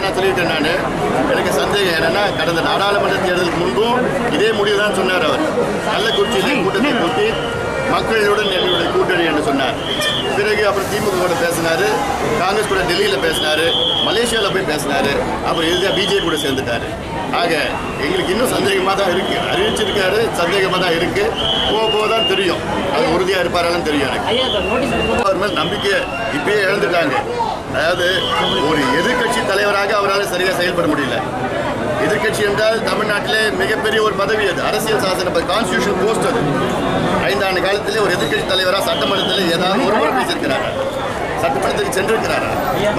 நான் சொல்லிட்டேன். நான் எனக்கு சந்தேகம் என்னன்னா, கடந்த நாடாளுமன்ற தேர்தலுக்கு முன்பும் இதே முடிவு தான் சொன்னார் அவர். கள்ளக்குறிச்சியில் கூட்டத்தை கூட்டி மக்களுடன் என்னுடைய கூட்டணி என்று சொன்னார். பிறகு அப்புறம் திமுக கூட பேசினார், காங்கிரஸ் கூட டெல்லியில் பேசினார், மலேசியாவில் போய் பேசினார், அப்புறம் இறுதியாக பிஜேபி கூட சேர்ந்துட்டார். ஆக எங்களுக்கு இன்னும் சந்தேகமாக தான் இருக்குது. அறிவிச்சிருக்காரு, சந்தேகமாக தான் இருக்குது. போக தான் தெரியும். அது உறுதியாக இருப்பாராலும் தெரியும். எனக்கு அவர் மேல் நம்பிக்கை இப்பயே இழந்துட்டாங்க. அதாவது ஒரு எதிர்கட்சி தலைவராக அவரால் சரியாக செயல்பட முடியல. எதிர்கட்சி என்றால் தமிழ்நாட்டிலே மிகப்பெரிய ஒரு பதவி, அது அரசியல் சாசன கான்ஸ்டியூஷன் போஸ்ட். அது 5 ஆண்டு காலத்திலே ஒரு எதிர்கட்சி தலைவராக சட்டமன்றத்தில் ஏதாவது ஒரு முறை பேசியிருக்கிறாரா? சட்டமன்றத்துக்கு சென்றிருக்கிறாரா?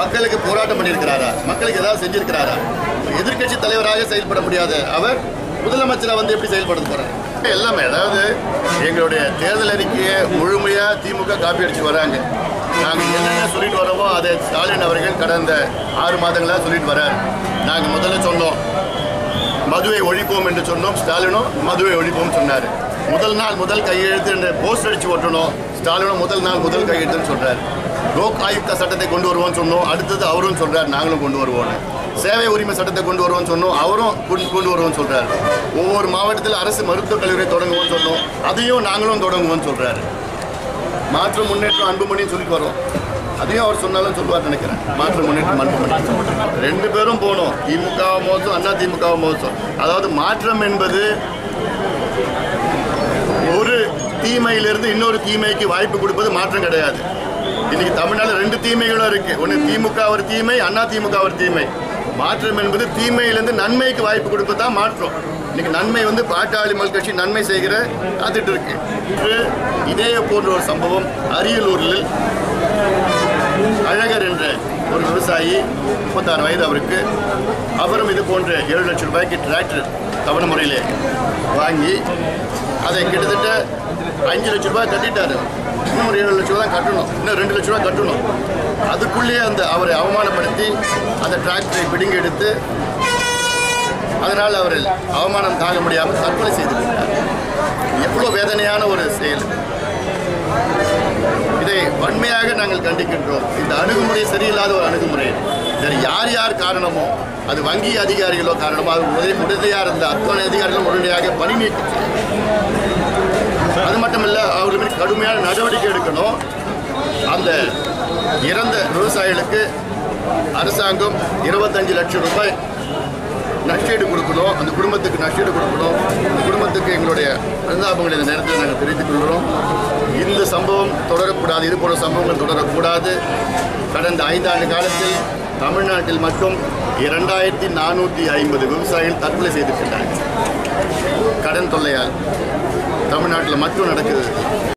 மக்களுக்கு போராட்டம் பண்ணியிருக்கிறாரா? மக்களுக்கு ஏதாவது செஞ்சிருக்கிறாரா? எதிர்கட்சி தலைவராக செயல்பட முடியாத அவர் முதலமைச்சராக வந்து எப்படி செயல்பட போறாரு? எல்லாமே, அதாவது எங்களுடைய தேர்தல் அறிக்கையை முழுமையாக திமுக காப்பி அடிச்சு வராங்க. நாங்கள் என்னென்ன சொல்லிட்டு வரோமோ அதை ஸ்டாலின் அவர்கள் கடந்த 6 மாதங்களாக சொல்லிட்டு வர்றாரு. நாங்கள் முதல்ல சொன்னோம் மதுவை ஒழிப்போம் என்று சொன்னோம். ஸ்டாலினும் மதுவை ஒழிப்போம் சொன்னார். முதல் நாள் முதல் கையெழுத்து என்று போஸ்ட் அடித்து ஓட்டணும். ஸ்டாலினும் முதல் நாள் முதல் கையெழுத்துன்னு சொல்கிறார். லோக் ஆயுக்தா சட்டத்தை கொண்டு வருவோம்னு சொன்னோம். அடுத்தது அவரும் சொல்கிறார் நாங்களும் கொண்டு வருவோம்னு. சேவை உரிமை சட்டத்தை கொண்டு வருவோம்னு சொன்னோம். அவரும் கொண்டு வருவோம்னு சொல்கிறார். ஒவ்வொரு மாவட்டத்தில் அரசு மருத்துவக் கல்லூரியை தொடங்குவோம்னு சொன்னோம். அதையும் நாங்களும் தொடங்குவோம்னு சொல்கிறாரு. மாற்று முன்னேற்றம் அன்புமணின்னு சொல்லிட்டு வரோம். அதையும் அவர் சொன்னாலும் சொல்லுவார் நினைக்கிறேன். மாற்று முன்னேற்றம் அன்புமணி 2 பேரும் போனோம். திமுக மோசம், அண்ணா திமுக மோசம். அதாவது மாற்றம் என்பது ஒரு தீமையிலிருந்து இன்னொரு தீமைக்கு வாய்ப்பு கொடுப்பது மாற்றம் கிடையாது. இன்னைக்கு தமிழ்நாட்டில் 2 தீமைகளும் இருக்கு. ஒன்று திமுக ஒரு தீமை, அண்ணா திமுக ஒரு தீமை. மாற்றம் என்பது தீமையிலிருந்து நன்மைக்கு வாய்ப்பு கொடுப்பது தான் மாற்றம். இன்னைக்கு நன்மை வந்து பாட்டாளி மக்கள் கட்சி நன்மை செய்கிற காத்துட்டு இருக்கு. இதே போன்ற ஒரு சம்பவம் அரியலூரில் அழகர் என்ற ஒரு விவசாயி, 36 வயது அவருக்கு, அவரும் இது போன்ற 7 லட்சம் ரூபாய்க்கு டிராக்டர் தவணை முறையில் வாங்கி அதை கிட்டத்தட்ட 5 லட்சம் ரூபாய் கட்டிட்டாரு. இன்னும் ஒரு 7 லட்சம் ரூபா தான் கட்டணும். இன்னும் 2 லட்சம் ரூபா கட்டணும். அதுக்குள்ளேயே அவரை அவமானப்படுத்தி அந்த டிராக்டரை பிடுங்கி எடுத்து அதனால் அவர் அவமானம் தாங்க முடியாமல் தற்கொலை செய்து கொண்டார். எவ்வளோ வேதனையான ஒரு செயல்! இதை வன்மையாக நாங்கள் கண்டிக்கின்றோம். இந்த அணுகுமுறை சரியில்லாத ஒரு அணுகுமுறை. இதில் யார் யார் காரணமோ, அது வங்கி அதிகாரிகளோ காரணமோ, அது உடனடியாக இருந்த அத்தனை அதிகாரிகளும் உடனடியாக பணி நீக்கம் செய்யணும். அது மட்டுமல்ல, அவர்கள் மீது கடுமையான நடவடிக்கை எடுக்கணும். அந்த இறந்த விவசாயிகளுக்கு அரசாங்கம் 25 லட்சம் ரூபாய் நஷ்டீடு கொடுக்கணும். அந்த குடும்பத்துக்கு நஷ்டீடு கொடுக்கணும். அந்த குடும்பத்துக்கு எங்களுடைய அனுதாபங்களை இந்த நேரத்தில் நாங்கள் தெரிவித்துக் கொள்கிறோம். இந்த சம்பவம் தொடரக்கூடாது. இது போன்ற சம்பவங்கள் தொடரக்கூடாது. கடந்த 5 ஆண்டு காலத்தில் தமிழ்நாட்டில் மட்டும் 2450 விவசாயிகள் தற்கொலை செய்திருக்கிறார்கள். கடன் தொல்லையால் தமிழ்நாட்டில் மட்டும் நடக்கிறது.